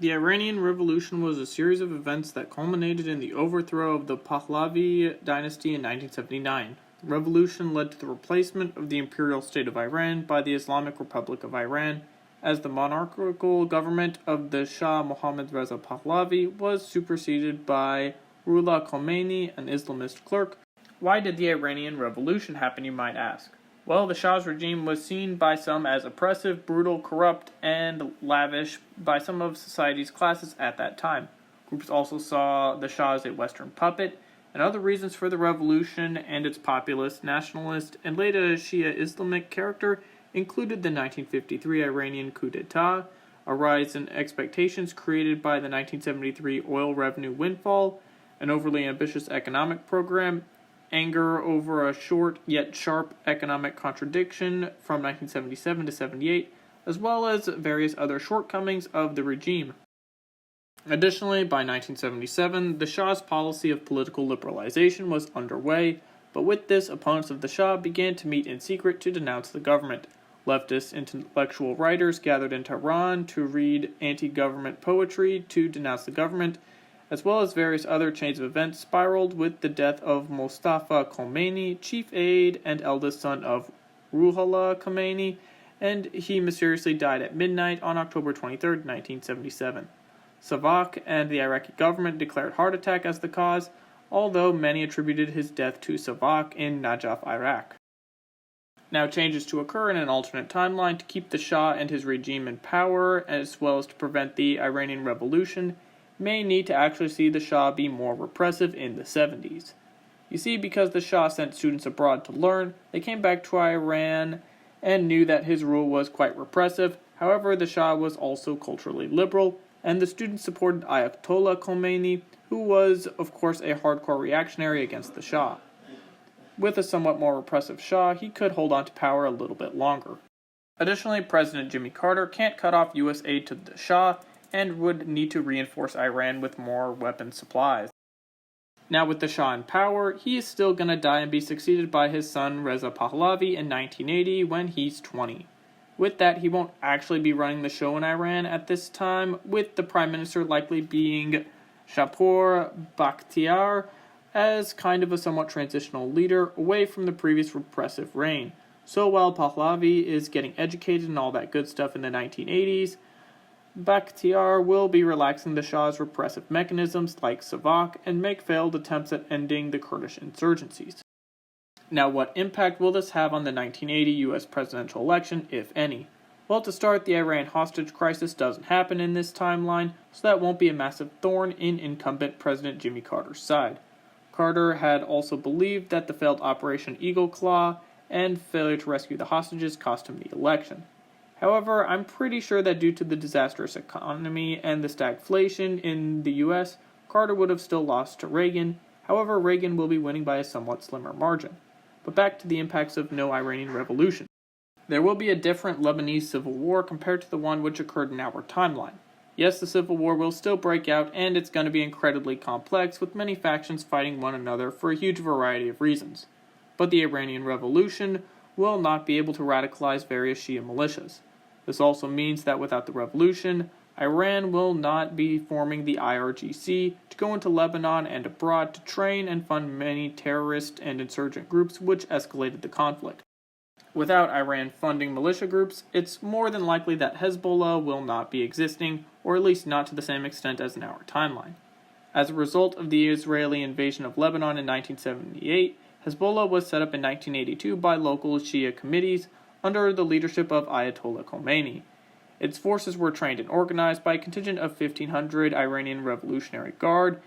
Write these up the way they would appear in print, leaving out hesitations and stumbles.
The Iranian Revolution was a series of events that culminated in the overthrow of the Pahlavi dynasty in 1979. The revolution led to the replacement of the imperial state of Iran by the Islamic Republic of Iran, as the monarchical government of the Shah Mohammad Reza Pahlavi was superseded by Ruhollah Khomeini, an Islamist clerk. Why did the Iranian Revolution happen, you might ask? Well, the Shah's regime was seen by some as oppressive, brutal, corrupt, and lavish by some of society's classes at that time. Groups also saw the Shah as a Western puppet, and other reasons for the revolution and its populist, nationalist, and later Shia Islamic character included the 1953 Iranian coup d'etat, a rise in expectations created by the 1973 oil revenue windfall, an overly ambitious economic program, anger over a short yet sharp economic contradiction from 1977 to 78, as well as various other shortcomings of the regime. Additionally, by 1977, the Shah's policy of political liberalization was underway, but with this, opponents of the Shah began to meet in secret to denounce the government. Leftist intellectual writers gathered in Tehran to read anti-government poetry to denounce the government, as well as various other chains of events spiraled with the death of Mustafa Khomeini, chief aide and eldest son of Ruhollah Khomeini, and he mysteriously died at midnight on October 23, 1977. Savak and the Iraqi government declared heart attack as the cause, although many attributed his death to Savak in Najaf, Iraq. Now, changes to occur in an alternate timeline to keep the Shah and his regime in power, as well as to prevent the Iranian Revolution, may need to actually see the Shah be more repressive in the 70s. You see, because the Shah sent students abroad to learn, they came back to Iran and knew that his rule was quite repressive. However, the Shah was also culturally liberal, and the students supported Ayatollah Khomeini, who was, of course, a hardcore reactionary against the Shah. With a somewhat more repressive Shah, he could hold on to power a little bit longer. Additionally, President Jimmy Carter can't cut off U.S. aid to the Shah, and would need to reinforce Iran with more weapon supplies. Now, with the Shah in power, he is still going to die and be succeeded by his son Reza Pahlavi in 1980 when he's 20. With that, he won't actually be running the show in Iran at this time, with the prime minister likely being Shapur Bakhtiar as kind of a somewhat transitional leader away from the previous repressive reign. So while Pahlavi is getting educated and all that good stuff in the 1980s, Bakhtiar will be relaxing the Shah's repressive mechanisms like Savak and make failed attempts at ending the Kurdish insurgencies. Now, what impact will this have on the 1980 U.S. presidential election, if any? Well, to start, the Iran hostage crisis doesn't happen in this timeline, so that won't be a massive thorn in incumbent President Jimmy Carter's side. Carter had also believed that the failed Operation Eagle Claw and failure to rescue the hostages cost him the election. However, I'm pretty sure that due to the disastrous economy and the stagflation in the U.S., Carter would have still lost to Reagan. However, Reagan will be winning by a somewhat slimmer margin. But back to the impacts of no Iranian Revolution. There will be a different Lebanese civil war compared to the one which occurred in our timeline. Yes, the civil war will still break out, and it's going to be incredibly complex, with many factions fighting one another for a huge variety of reasons. But the Iranian Revolution will not be able to radicalize various Shia militias. This also means that without the revolution, Iran will not be forming the IRGC to go into Lebanon and abroad to train and fund many terrorist and insurgent groups which escalated the conflict. Without Iran funding militia groups, it's more than likely that Hezbollah will not be existing, or at least not to the same extent as in our timeline. As a result of the Israeli invasion of Lebanon in 1978, Hezbollah was set up in 1982 by local Shia committees under the leadership of Ayatollah Khomeini. Its forces were trained and organized by a contingent of 1,500 Iranian Revolutionary Guard,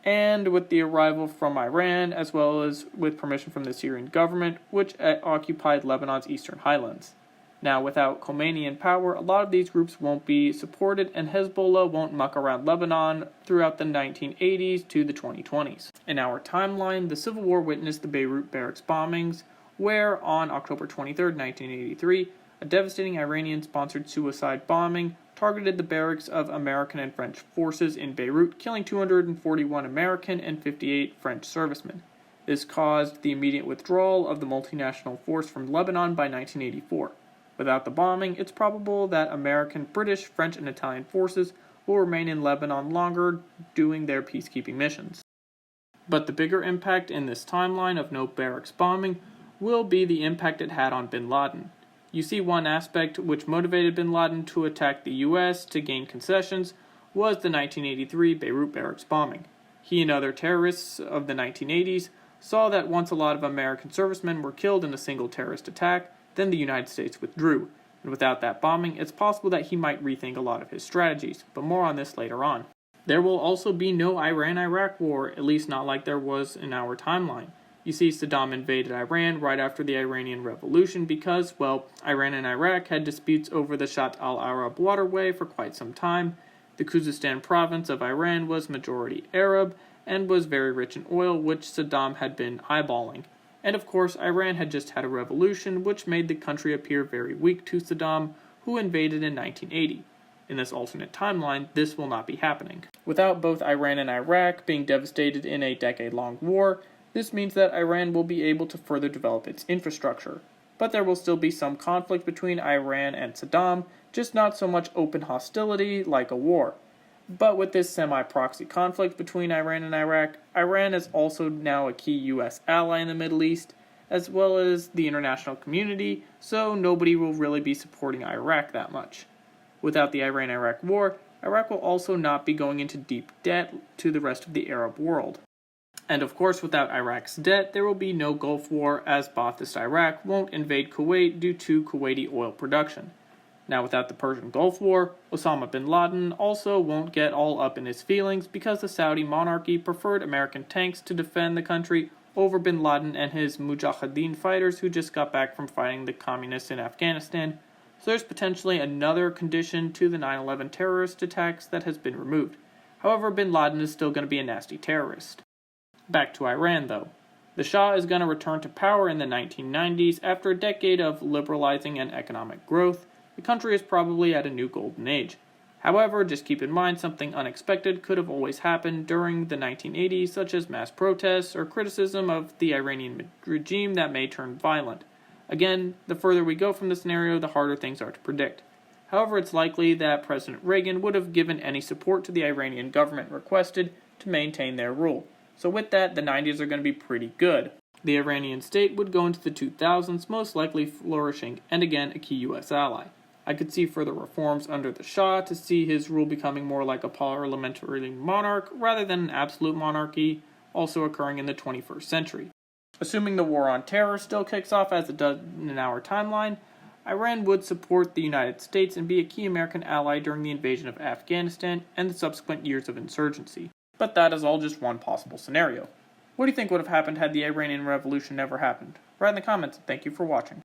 and with the arrival from Iran, as well as with permission from the Syrian government, which occupied Lebanon's eastern highlands. Now, without Khomeini in power, a lot of these groups won't be supported, and Hezbollah won't muck around Lebanon throughout the 1980s to the 2020s. In our timeline, the civil war witnessed the Beirut barracks bombings, where on October 23, 1983, a devastating Iranian-sponsored suicide bombing targeted the barracks of American and French forces in Beirut, killing 241 American and 58 French servicemen. This caused the immediate withdrawal of the multinational force from Lebanon by 1984. Without the bombing, it's probable that American, British, French, and Italian forces will remain in Lebanon longer doing their peacekeeping missions. But the bigger impact in this timeline of no barracks bombing will be the impact it had on bin Laden. You see, one aspect which motivated bin Laden to attack the US to gain concessions was the 1983 Beirut barracks bombing. He and other terrorists of the 1980s saw that once a lot of American servicemen were killed in a single terrorist attack, then the United States withdrew. And without that bombing, it's possible that he might rethink a lot of his strategies, but more on this later on. There will also be no Iran-Iraq war, at least not like there was in our timeline. You see, Saddam invaded Iran right after the Iranian Revolution because, well, Iran and Iraq had disputes over the Shatt al-Arab waterway for quite some time. The Khuzestan province of Iran was majority Arab and was very rich in oil, which Saddam had been eyeballing. And of course, Iran had just had a revolution, which made the country appear very weak to Saddam, who invaded in 1980. In this alternate timeline, this will not be happening. Without both Iran and Iraq being devastated in a decade-long war, this means that Iran will be able to further develop its infrastructure. But there will still be some conflict between Iran and Saddam, just not so much open hostility like a war. But with this semi-proxy conflict between Iran and Iraq, Iran is also now a key US ally in the Middle East, as well as the international community, so nobody will really be supporting Iraq that much. Without the Iran-Iraq war, Iraq will also not be going into deep debt to the rest of the Arab world. And of course, without Iraq's debt, there will be no Gulf War, as Ba'athist Iraq won't invade Kuwait due to Kuwaiti oil production. Now, without the Persian Gulf War, Osama bin Laden also won't get all up in his feelings because the Saudi monarchy preferred American tanks to defend the country over bin Laden and his Mujahideen fighters who just got back from fighting the communists in Afghanistan. So there's potentially another condition to the 9/11 terrorist attacks that has been removed. However, bin Laden is still going to be a nasty terrorist. Back to Iran, though. The Shah is going to return to power in the 1990s after a decade of liberalizing and economic growth. The country is probably at a new golden age. However, just keep in mind something unexpected could have always happened during the 1980s, such as mass protests or criticism of the Iranian regime that may turn violent. Again, the further we go from the scenario, the harder things are to predict. However, it's likely that President Reagan would have given any support to the Iranian government requested to maintain their rule. So with that, the 90s are going to be pretty good. The Iranian state would go into the 2000s most likely flourishing, and again, a key US ally. I could see further reforms under the Shah to see his rule becoming more like a parliamentary monarch rather than an absolute monarchy, also occurring in the 21st century. Assuming the war on terror still kicks off as it does in our timeline, Iran would support the United States and be a key American ally during the invasion of Afghanistan and the subsequent years of insurgency. But that is all just one possible scenario. What do you think would have happened had the Iranian Revolution never happened? Write in the comments, and thank you for watching.